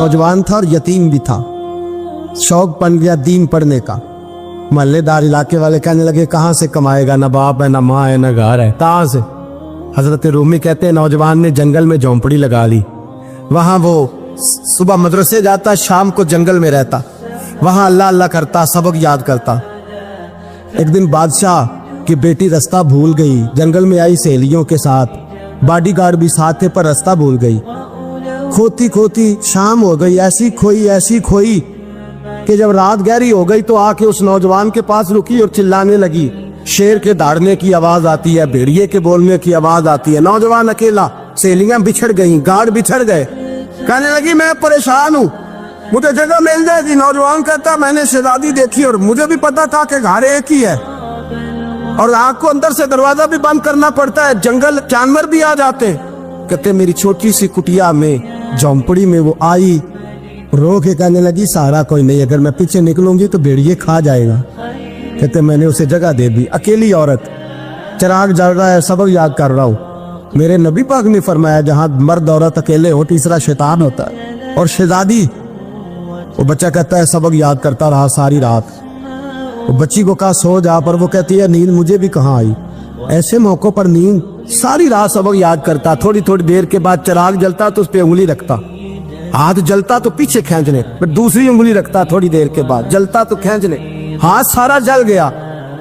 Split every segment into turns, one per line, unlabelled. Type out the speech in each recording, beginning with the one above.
नौजवान था और यतीम भी था। शौक बन गया दीन पढ़ने का। मोहल्लेदार इलाके वाले कहने लगे कहाँ से कमाएगा, ना बाप है ना माँ है ना घर है, कहाँ से। हजरत रूमी कहते हैं नौजवान ने जंगल में झोंपड़ी लगा ली। वहां वो सुबह मदरसे जाता, शाम को जंगल में रहता, वहां अल्लाह अल्लाह करता, सबक याद करता। एक दिन बादशाह की बेटी रास्ता भूल गई, जंगल में आई सहेलियों के साथ, बॉडीगार्ड भी साथ थे पर रास्ता भूल गई। खोती खोती शाम हो गई, ऐसी खोई कि जब रात गहरी हो गई तो आके उस नौजवान के पास रुकी और चिल्लाने लगी। शेर के दहाड़ने की आवाज आती है, भेड़िए के बोलने की आवाज आती है। नौजवान अकेला, सहेलियां बिछड़ गई, गार्ड बिछड़ गए। कहने लगी मैं परेशान हूँ, मुझे जगह मिल जाएगी। नौजवान कहता मैंने शहजादी देखी और मुझे भी पता था कि घर एक ही है और आग को अंदर से दरवाजा भी बंद करना पड़ता है, जंगल जानवर भी आ जाते। कहते मेरी छोटी सी कुटिया में झोंपड़ी में वो आई, रो के कहने लगी सहारा कोई नहीं, अगर मैं पीछे निकलूंगी तो भेड़िए खा जाएगा। कहते मैंने उसे जगह दे दी। अकेली औरत, चिराग जल रहा है, सबक याद कर रहा हूँ। मेरे नबी पाक ने फरमाया जहां मर्द औरत अकेले हो तीसरा शैतान होता है। और शहजादी, वो बच्चा कहता है सबक याद करता रहा सारी रात। वो बच्ची को कहा सो जा, पर वो कहती है नींद मुझे भी कहाँ आई। ऐसे मौकों पर नींद, सारी रात सबक याद करता। थोड़ी थोड़ी देर के बाद चिराग जलता तो उस पर उंगली रखता, हाथ जलता तो पीछे खींचने, फिर दूसरी उंगली रखता, थोड़ी देर के बाद जलता तो खींचने, हाथ सारा जल गया।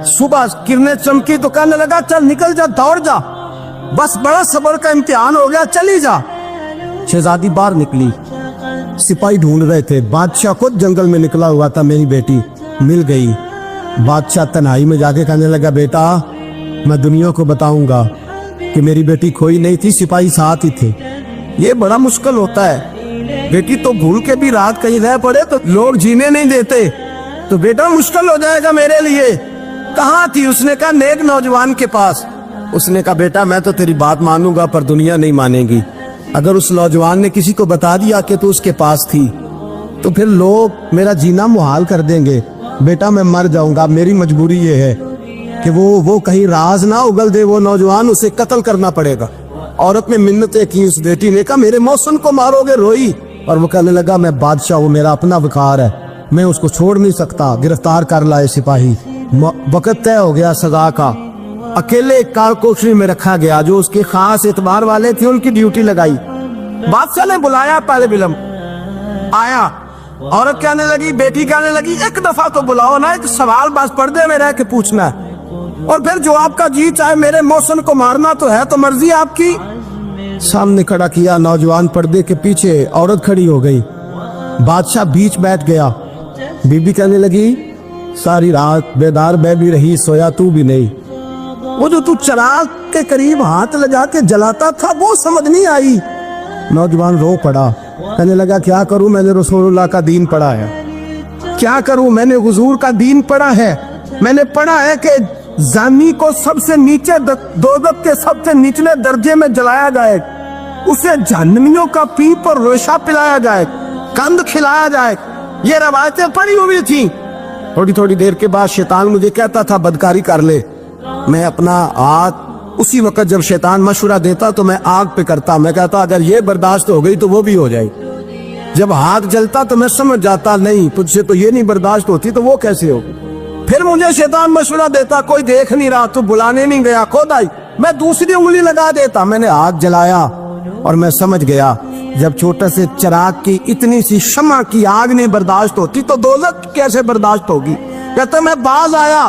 सुबह किरणें चमकी तो कहने लगा चल निकल जा, दौड़ जा, बस बड़ा सब्र का इम्तिहान हो गया, चली जा। शहजादी बाहर निकली, सिपाही ढूंढ रहे थे। बादशाह खुद जंगल में निकला हुआ था, मेरी बेटी मिल गई। बादशाह तन्हाई में जाके कहने लगा बेटा मैं दुनिया को बताऊंगा कि मेरी बेटी खोई नहीं थी, सिपाही साथ ही थे। ये बड़ा मुश्किल होता है, बेटी तो भूल के भी रात कहीं रह पड़े तो लोग जीने नहीं देते, तो बेटा मुश्किल हो जाएगा मेरे लिए। कहाँ थी? उसने कहा नेक नौजवान के पास। उसने कहा बेटा मैं तो तेरी बात मानूंगा पर दुनिया नहीं मानेगी। अगर उस नौजवान ने किसी को बता दिया कि तू उसके पास थी तो फिर लोग मेरा जीना मुहाल कर देंगे। बेटा मैं मर जाऊंगा, मेरी मजबूरी ये है कि वो कहीं राज ना उगल दे वो नौजवान, उसे कत्ल करना पड़ेगा। औरत ने मिन्नतें की, उस बेटी ने कहा मेरे मौसम को मारोगे, रोई। और वो कहने लगा मैं बादशाह, वो मेरा अपना वकार है, मैं उसको छोड़ नहीं सकता। गिरफ्तार कर लाए सिपाही। वक्त तय हो गया सजा का। अकेले कार कोठरी में रखा गया, जो उसके खास एतबार वाले थे उनकी ड्यूटी लगाई। बादशाह ने बुलाया, पहले बिलम आया। औरत कहने लगी, बेटी कहने लगी एक दफा तो बुलाओ ना, एक सवाल बस पर्दे में रह के पूछना है और फिर जो आपका जी चाहे, मेरे मौसम को मारना तो है, तो मर्जी आपकी। सामने खड़ा किया नौजवान, पर्दे के पीछे औरत खड़ी हो गई। बादशाह बीच बैठ गया। बीबी कहने लगी सारी रात बेदार मैं भी रही, सोया तू भी नहीं। वो जो तू चिराग के करीब हाथ लगा के जलाता था वो समझ नहीं आई। नौजवान रो पड़ा, कहने लगा क्या करूं, मैंने रसूलुल्लाह का दीन पढ़ा है, क्या करूं, मैंने हुजूर का दीन पढ़ा है। मैंने पढ़ा है कि जानी को सबसे नीचे दोज़ख के सबसे निचले दर्जे में जलाया जाए, उसे जहन्नमियों का पीप और रेशा पिलाया जाए, कंद खिलाया जाए। ये रवायतें पड़ी हुई थी। थोड़ी थोड़ी देर के बाद शैतान मुझे कहता था बदकारी कर ले। मैं अपना हाथ उसी वक्त जब शैतान मशवरा देता तो मैं आग पे करता। मैं कहता अगर ये बर्दाश्त हो गई तो वो भी हो जाएगी। जब हाथ जलता तो मैं समझ जाता नहीं तुझसे तो ये नहीं बर्दाश्त होती तो वो कैसे हो। फिर मुझे शैतान मशवरा देता कोई देख नहीं रहा, तू बुलाने नहीं गया, खुद आई। मैं दूसरी उंगली लगा देता। मैंने आग जलाया और मैं समझ गया जब छोटे से चिराग की इतनी सी शमा की आग नहीं बर्दाश्त होती तो दोज़ख कैसे बर्दाश्त होगी। कहता मैं बाज आया।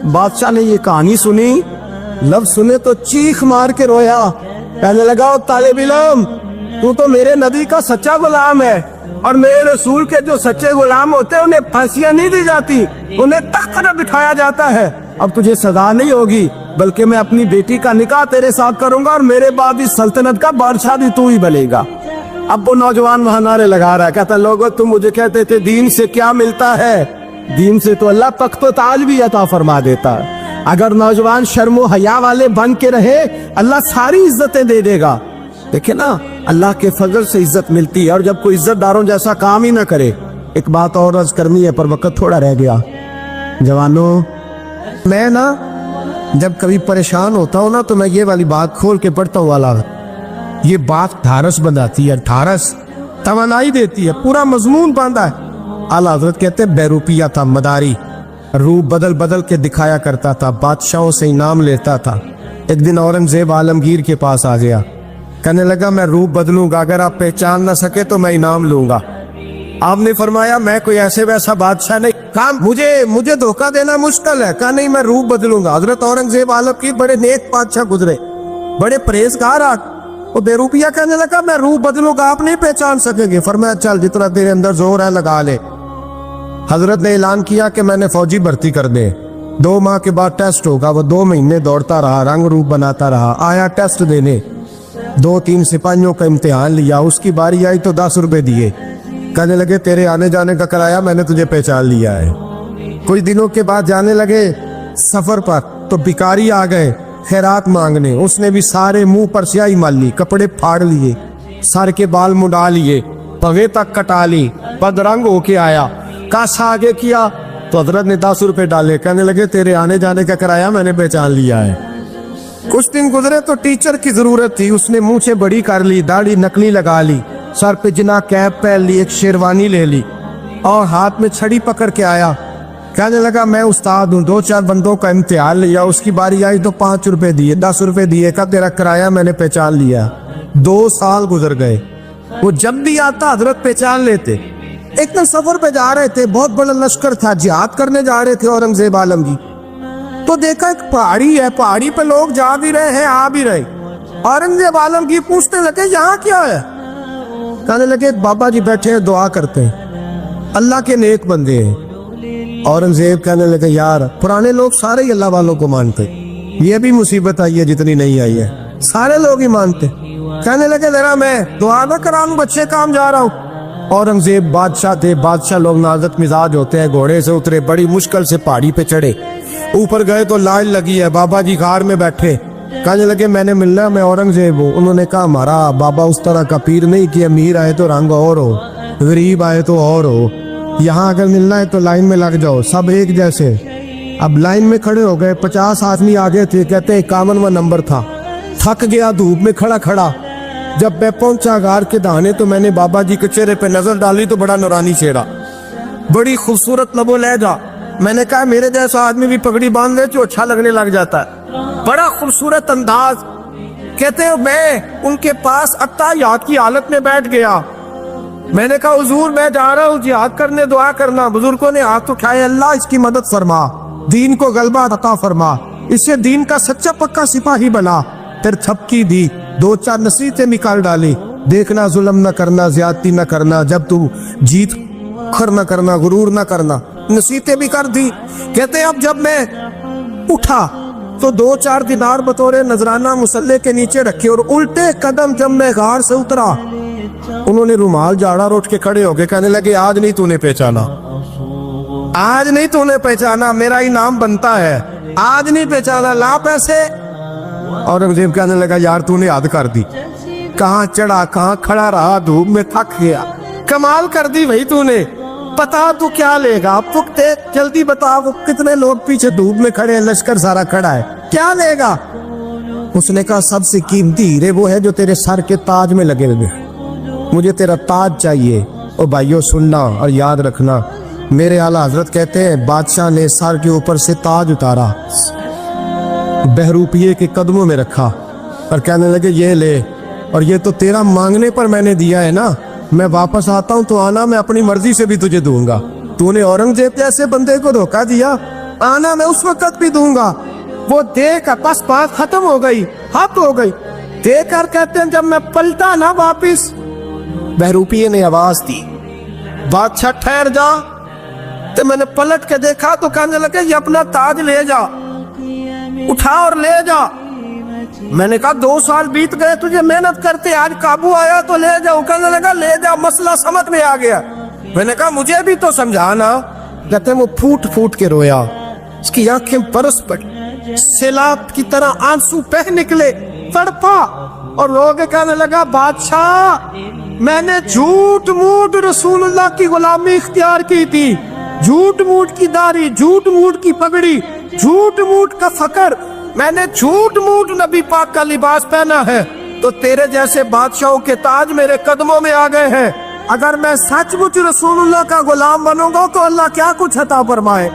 बादशाह ने ये कहानी सुनी, लफ्ज सुने तो चीख मार के रोया। कहने लगा तालिब इल्म तू तो मेरे नबी का सच्चा गुलाम है और मेरे रसूल के जो सच्चे गुलाम होते हैं उन्हें फांसियां नहीं दी जाती, उन्हें तख्त पर बिठाया जाता है। अब तुझे सजा नहीं होगी बल्कि मैं अपनी बेटी का निकाह तेरे साथ करूंगा और मेरे बाद इस सल्तनत का बादशाह भी तू ही बनेगा। अब वो नौजवान वहां नारे लगा रहा है, कहता लोगों तुम मुझे कहते थे दीन से क्या मिलता है, दीन से तो अल्लाह तख्त व ताज भी अता फरमा देता है। अगर नौजवान शर्म व हया वाले बन के रहे अल्लाह सारी इज्जतें दे देगा। देखे ना अल्लाह के फजल से इज्जत मिलती है और जब कोई इज्जतदारों जैसा काम ही ना करे। एक बात और अर्ज करनी है पर वक्त थोड़ा रह गया। जवानों मैं ना जब कभी परेशान होता हूँ ना तो मैं ये वाली बात खोल के पढ़ता हूँ वाला। ये बात ढारस बनाती है, ढारस तवानाई देती है, पूरा मजमून बांधा है। आला हजरत कहते हैं बेरूपिया था, मदारी, रूप बदल बदल के दिखाया करता था, बादशाहों से इनाम लेता था। एक दिन औरंगजेब आलमगीर के पास आ गया, कहने लगा मैं रूप बदलूंगा, अगर आप पहचान ना सके तो मैं इनाम लूंगा। आपने फरमाया मैं कोई ऐसे वैसा बादशाह नहीं, कहा मुझे धोखा देना मुश्किल है, कहा नहीं मैं रूप बदलूंगा। हजरत औरंगजेब आलमगीर बड़े नेक बादशाह गुजरे, बड़े परहेजगार। वो बेरूपिया कहने लगा मैं रूप बदलूंगा, आप नहीं पहचान सकेंगे। फरमाया चल जितना तेरे अंदर जोर है लगा ले। हजरत ने ऐलान किया कि मैंने फौजी भर्ती कर दे, 2 माह के बाद टेस्ट होगा। वो 2 महीने दौड़ता रहा, रंग रूप बनाता रहा, आया टेस्ट देने, 2-3 सिपाहियों का इम्तिहान लिया, उसकी बारी आई तो 10 रुपए दिए, कहने लगे तेरे आने जाने का किराया मैंने तुझे पहचान लिया है। कुछ दिनों के बाद जाने लगे सफर पर, तो भिखारी आ गए खैरात मांगने, उसने भी सारे मुंह पर स्याही मार ली, कपड़े फाड़ लिए, सर के बाल मुंडा लिए, पगे तक कटा ली, बदरंग होके आया। कासा आगे किया तो हजरत ने 10 रुपए डाले, कहने लगे तेरे आने जाने का किराया मैंने पहचान लिया है। कुछ दिन गुजरे तो टीचर की जरूरत थी, उसने मुंह से बड़ी कर ली, दाढ़ी नकली लगा ली, सर पे जना कैप पहन ली, एक शेरवानी ले ली और हाथ में छड़ी पकड़ के आया। कहने लगा मैं उस्ताद हूँ, 2-4 बंदों का इम्तिहान लिया, उसकी बारी आई तो 5 रुपए दिए, 10 रुपए दिए, का तेरा किराया मैंने पहचान लिया। 2 साल गुजर गए, वो जब भी आता हजरत पहचान लेते। एक दिन सफर पे जा रहे थे, बहुत बड़ा लश्कर था, जिहाद करने जा रहे थे औरंगजेब आलमगीर, तो देखा एक पहाड़ी है, पहाड़ी पे लोग जा भी रहे हैं आ भी रहे। औरंगजेब आलमगीर पूछने लगे यहाँ क्या है? कहने लगे बाबा जी बैठे हैं दुआ करते हैं, अल्लाह के नेक बंदे हैं। औरंगजेब कहने लगे यार पुराने लोग सारे ही अल्लाह वालों को मानते, ये भी मुसीबत आई है जितनी नहीं आई है, सारे लोग ही मानते। कहने लगे जरा मैं दुआ ना कराऊं, बच्चे काम जा रहा हूँ। औरंगजेब बादशाह थे, बादशाह लोग नाजुक मिजाज होते हैं, घोड़े से उतरे, बड़ी मुश्किल से पहाड़ी पे चढ़े, ऊपर गए तो लाइन लगी है, बाबा जी गार में बैठे। कहने लगे मैंने मिलना, मैं औरंगजेब हूँ। उन्होंने कहा हमारा बाबा उस तरह का पीर नहीं कि अमीर आए तो रंग और हो, गरीब आए तो और हो, यहाँ अगर मिलना है तो लाइन में लग जाओ, सब एक जैसे। अब लाइन में खड़े हो गए, 50 आदमी आगे थे, कहते हैं 51वां नंबर था। थक गया धूप में खड़ा खड़ा, जब मैं पहुंचा गार के दाने तो मैंने बाबा जी के चेहरे पे नजर डाली तो बड़ा नूरानी चेहरा, बड़ी खूबसूरत लबो लहजा। मैंने कहा मेरे जैसा आदमी भी पगड़ी बांध ले तो अच्छा लगने लग जाता है, बड़ा खूबसूरत अंदाज। कहते हैं मैं उनके पास अत्ताहियात की हालत में बैठ गया। मैंने कहा हुजूर मैं जा रहा हूँ जिहाद करने, दुआ करना। बुजुर्गों ने हाथ उठाए, अल्लाह इसकी मदद फरमा, दीन को गलबा अता फरमा, इससे दीन का सच्चा पक्का सिपाही बना। फिर थपकी दी, 2-4 नसीहतें निकाल डाली, देखना जुल्म न करना, ज्यादती न करना, जब तू जीत खर न करना, गुरूर न करना, नसीहतें भी कर दी। कहते अब जब मैं उठा तो 2-4 दिनार बतौरे नजराना मुसल्ले के नीचे रखे, और उल्टे कदम जब मैं गार से उतरा उन्होंने रुमाल झाड़ा और उठ के खड़े हो गए। कहने लगे आज नहीं तूने पहचाना, आज नहीं तूने पहचाना, मेरा इनाम बनता है, आज नहीं पहचाना, ला पैसे। औरंगजेब कहने लगा यार तूने हद कर दी, कहाँ चढ़ा कहाँ खड़ा रहा, धूप में थक गया, कमाल कर दी भाई तूने। बता तू क्या लेगा, पुख्ते जल्दी बता, वो कितने लोग पीछे धूप में खड़े हैं, लश्कर सारा खड़ा है, क्या लेगा? उसने कहा सबसे कीमती हीरे वो है जो तेरे सर के ताज में लगे हुए, मुझे तेरा ताज चाहिए। और भाइयों सुनना और याद रखना, मेरे आला हजरत कहते हैं बादशाह ने सर के ऊपर से ताज उतारा, बहरूपिये के कदमों में रखा और कहने लगे ये ले, और ये तो तेरा मांगने पर मैंने दिया है ना, मैं वापस आता हूँ तो आना, मैं अपनी मर्जी से भी तुझे दूंगा। तूने औरंगजेब जैसे बंदे को धोखा दिया, आना मैं उस वक्त भी दूंगा। वो देख बस बात खत्म हो गई, हद हो गई। देखकर कहते हैं जब मैं पलटा ना वापिस, बहरूपिये ने आवाज दी बादशाह ठहर जा। तो मैंने पलट के देखा तो कहने लगे ये अपना ताज ले जा, उठा और ले जा। मैंने कहा 2 साल बीत गए तुझे मेहनत करते, आज काबू आया तो ले जाओ। कहने लगा ले जा, मसला समझ में आ गया। मैंने कहा मुझे भी तो समझाना। कहते वो फूट फूट के रोया, उसकी आंखें बरस पड़ी, सैलाब की तरह आंसू बह निकले, तड़पा और रो के कहने लगा बादशाह मैंने झूठ मूठ रसूलुल्लाह की गुलामी इख्तियार की थी, झूठ मूठ की दाढ़ी, झूठ मूठ की पगड़ी, झूठ मूठ का फकर, मैंने झूठ मूठ नबी पाक का लिबास पहना है, तो तेरे जैसे बादशाहों के ताज मेरे कदमों में आ गए हैं। अगर मैं सचमुच रसूलुल्लाह का गुलाम बनूंगा तो अल्लाह क्या कुछ अता फरमाए,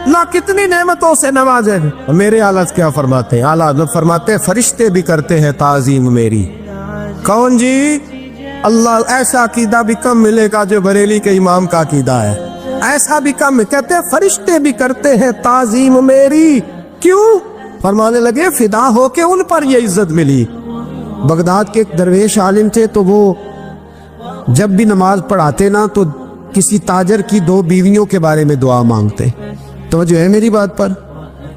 अल्लाह कितनी नेमतों से नवाजे। मेरे आलत क्या फरमाते हैं, आला हज़रत फरमाते हैं फरिश्ते भी करते हैं ताज़ीम मेरी। कौन जी? अल्लाह। ऐसा अकीदा भी कम मिलेगा जो बरेली के इमाम का अकीदा है, ऐसा भी कम। कहते हैं फरिश्ते भी करते हैं ताज़ीम मेरी। क्यों? फरमाने लगे फिदा हो के उन पर ये इज्जत मिली। बगदाद के एक दरवेश आलिम थे, तो वो जब भी नमाज पढ़ाते ना तो किसी ताजर की 2 बीवियों के बारे में दुआ मांगते। तो जो है मेरी बात पर,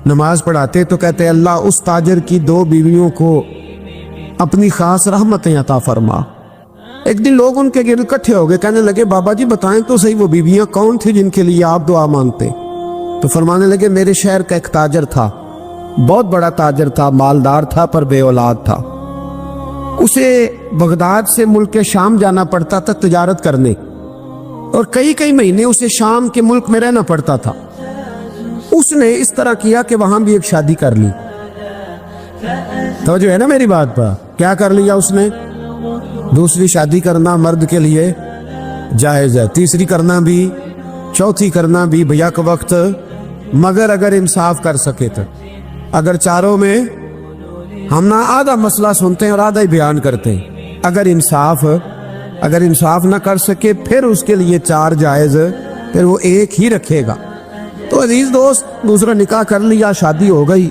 नमाज पढ़ाते तो कहते अल्लाह उस ताजर की 2 बीवियों को अपनी खास रहमतें अता फरमा। एक दिन लोग उनके गिर्द इकट्ठे हो गए, कहने लगे बाबा जी बताएं तो सही वो बीवियां कौन थी जिनके लिए आप दुआ मांगते। तो फरमाने लगे मेरे शहर का एक ताजर था, बहुत बड़ा ताजर था, मालदार था पर बे औलाद था। उसे बगदाद से मुल्क के शाम जाना पड़ता था तिजारत करने, और कई कई महीने उसे शाम के मुल्क में रहना पड़ता था। उसने इस तरह किया कि वहां भी एक शादी कर ली। तो जो है ना मेरी बात पर, क्या कर लिया उसने? दूसरी शादी करना मर्द के लिए जायज है, तीसरी करना भी, चौथी करना भी भैया का वक्त, मगर अगर इंसाफ कर सके तो। अगर चारों में हम ना आधा मसला सुनते हैं और आधा ही बयान करते हैं, अगर इंसाफ ना कर सके फिर उसके लिए 4 जायज, फिर वो एक ही रखेगा। तो अजीज दोस्त, दूसरा निकाह कर लिया, शादी हो गई।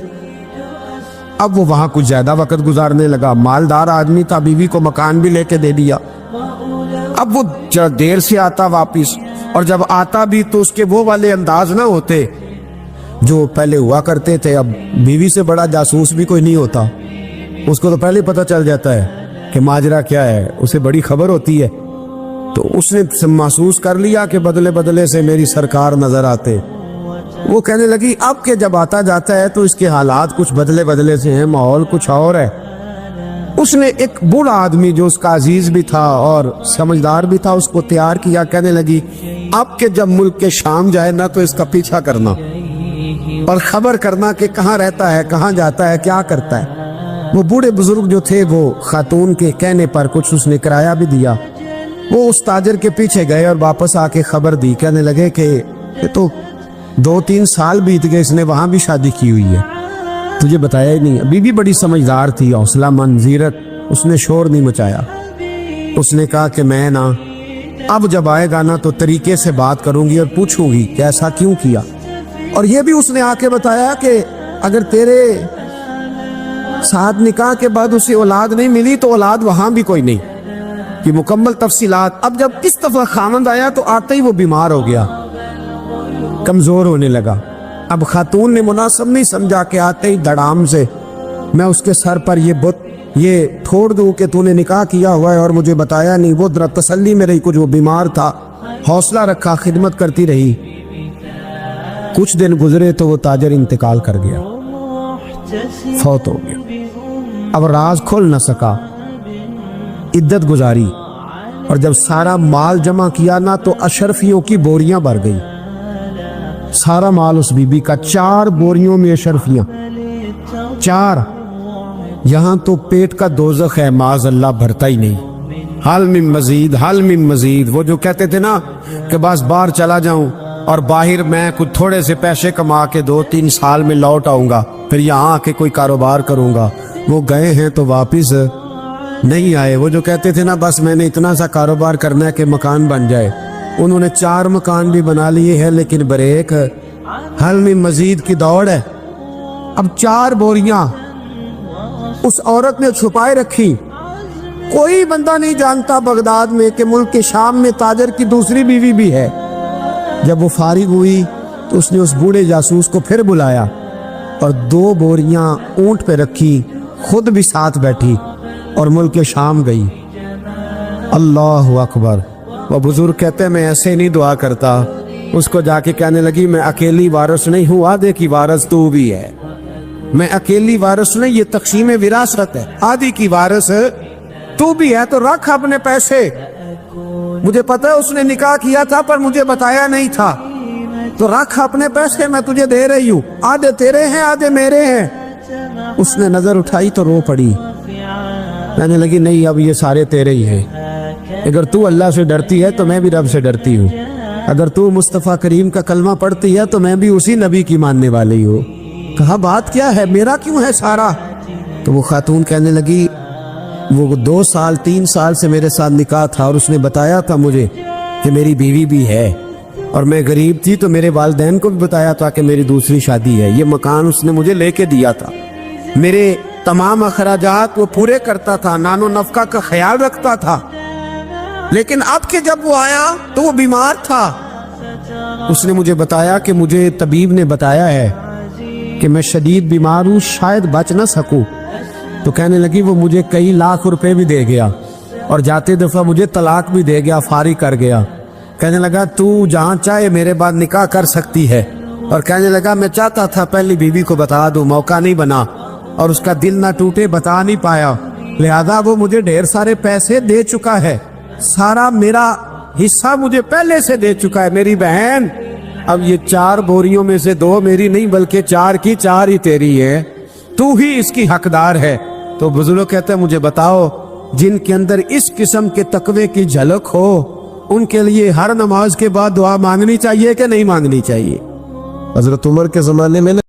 अब वो वहां कुछ ज्यादा वक्त गुजारने लगा, मालदार आदमी था, बीवी को मकान भी लेके दे दिया। अब वो जरा देर से आता वापिस, और जब आता भी तो उसके वो वाले अंदाज ना होते जो पहले हुआ करते थे। अब बीवी से बड़ा जासूस भी कोई नहीं होता, उसको तो पहले पता चल जाता है कि माजरा क्या है, उसे बड़ी खबर होती है। तो उसने महसूस कर लिया कि बदले बदले से मेरी सरकार नजर आते। वो कहने लगी अब के जब आता जाता है तो इसके हालात कुछ बदले बदले से हैं, माहौल कुछ और है। उसने एक बूढ़ा आदमी जो उसका अजीज भी था और समझदार भी था, उसको तैयार किया। कहने लगी अब के जब मुल्क के शाम जाए ना तो इसका पीछा करना और खबर करना कि कहाँ रहता है, कहाँ जाता है, क्या करता है। वो बूढ़े बुजुर्ग जो थे वो खातून के कहने पर कुछ उसने किराया भी दिया। वो उस ताजर के पीछे गए और वापस आके खबर दी। कहने लगे कि ये तो 2-3 साल बीत गए, इसने वहां भी शादी की हुई है, तुझे बताया ही नहीं। बीवी बड़ी समझदार थी, हौसला मंद, जीरत, उसने शोर नहीं मचाया। उसने कहा कि मैं ना अब जब आएगा ना तो तरीके से बात करूंगी और पूछूंगी कि ऐसा क्यों किया। और ये भी उसने आके बताया कि अगर तेरे साथ निकाह के बाद उसे औलाद नहीं मिली तो औलाद वहां भी कोई नहीं, कि मुकम्मल तफसीलात। अब जब इस दफा खामंद आया तो आते ही वो बीमार हो गया, कमजोर होने लगा। अब खातून ने मुनासिब नहीं समझा कि आते ही धड़ाम से मैं उसके सर पर ये बुत ये छोड़ दूं कि तूने निकाह किया हुआ है और मुझे बताया नहीं। वो जरा तसल्ली में रही, कुछ वो बीमार था, हौसला रखा, खिदमत करती रही। कुछ दिन गुजरे तो वो ताजर इंतकाल कर गया, फौत हो गया। अब राज खोल न सका, इद्दत गुजारी, और जब सारा माल जमा किया ना तो अशरफियों की बोरियां भर गई। सारा माल उस बीबी का, 4 बोरियों में अशरफियां, 4। यहां तो पेट का दोज़ख है, माज़ अल्लाह भरता ही नहीं। हाल मिन मजीद, हाल मिन मजीद। वो जो कहते थे ना कि बस बाहर चला जाऊं और बाहर मैं कुछ थोड़े से पैसे कमा के 2-3 साल में लौट आऊंगा, फिर यहाँ आके कोई कारोबार करूंगा, वो गए हैं तो वापिस नहीं आए। वो जो कहते थे ना बस मैंने इतना सा कारोबार करना है कि मकान बन जाए, उन्होंने 4 मकान भी बना लिए हैं, लेकिन ब्रेक हल में मजीद की दौड़ है। अब 4 बोरियां उस औरत ने छुपाए रखी। कोई बंदा नहीं जानता बगदाद में कि मुल्क के शाम में ताजर की दूसरी बीवी भी है। जब वो फारिग हुई तो उसने उस बूढ़े जासूस को फिर बुलाया और 2 बोरियां ऊंट पे रखी, खुद भी साथ बैठी और मुल्क के शाम गई। अल्लाह अकबर। वो बुजुर्ग कहते हैं मैं ऐसे नहीं दुआ करता। उसको जाके कहने लगी मैं अकेली वारिस नहीं हूँ, आधे की वारिस तू भी है। मैं अकेली वारिस नहीं, ये तक़सीम विरासत है, आधी की वारिस तू भी है। तो रख अपने पैसे, मुझे पता है उसने निकाह किया था पर मुझे बताया नहीं था, तो रख अपने पैसे, मैं तुझे दे रही हूँ, आधे तेरे हैं आधे मेरे हैं। उसने नजर उठाई तो रो पड़ी, कहने लगी नहीं अब ये सारे तेरे ही हैं। اگر تو اللہ سے ڈرتی ہے تو میں بھی رب سے ڈرتی ہوں، اگر تو مصطفیٰ کریم کا کلمہ پڑھتی ہے تو میں بھی اسی نبی کی ماننے والی ہوں۔ کہا بات کیا ہے، میرا کیوں ہے سارا؟ تو وہ خاتون کہنے لگی وہ 2 سال 3 سال سے میرے ساتھ نکاح تھا، اور اس نے بتایا تھا مجھے کہ میری بیوی بھی ہے، اور میں غریب تھی تو میرے والدین کو بھی بتایا تھا کہ میری دوسری شادی ہے۔ یہ مکان اس نے مجھے لے کے دیا تھا، میرے تمام اخراجات وہ پورے کرتا تھا، نان و نفقہ کا خیال رکھتا تھا، لیکن اب کہ جب وہ آیا تو وہ بیمار تھا۔ اس نے مجھے بتایا کہ مجھے طبیب نے بتایا ہے کہ میں شدید بیمار ہوں، شاید بچ نہ سکوں۔ تو کہنے لگی وہ مجھے کئی لاکھ روپے بھی دے گیا، اور جاتے دفعہ مجھے طلاق بھی دے گیا، فارغ کر گیا۔ کہنے لگا تو جہاں چاہے میرے بعد نکاح کر سکتی ہے، اور کہنے لگا میں چاہتا تھا پہلی بیوی کو بتا دوں، موقع نہیں بنا، اور اس کا دل نہ ٹوٹے، بتا نہیں پایا، لہذا وہ مجھے ڈھیر سارے پیسے دے چکا ہے، سارا میرا حصہ مجھے پہلے سے دے چکا ہے۔ میری بہن اب یہ 4 بوریوں میں سے 2 میری نہیں بلکہ 4 کی 4 ہی تیری ہے، تو ہی اس کی حقدار ہے۔ تو بزرگ کہتے ہیں مجھے بتاؤ جن کے اندر اس قسم کے تقوی کی جھلک ہو ان کے لیے ہر نماز کے بعد دعا مانگنی چاہیے کہ نہیں مانگنی چاہیے؟ حضرت عمر کے زمانے میں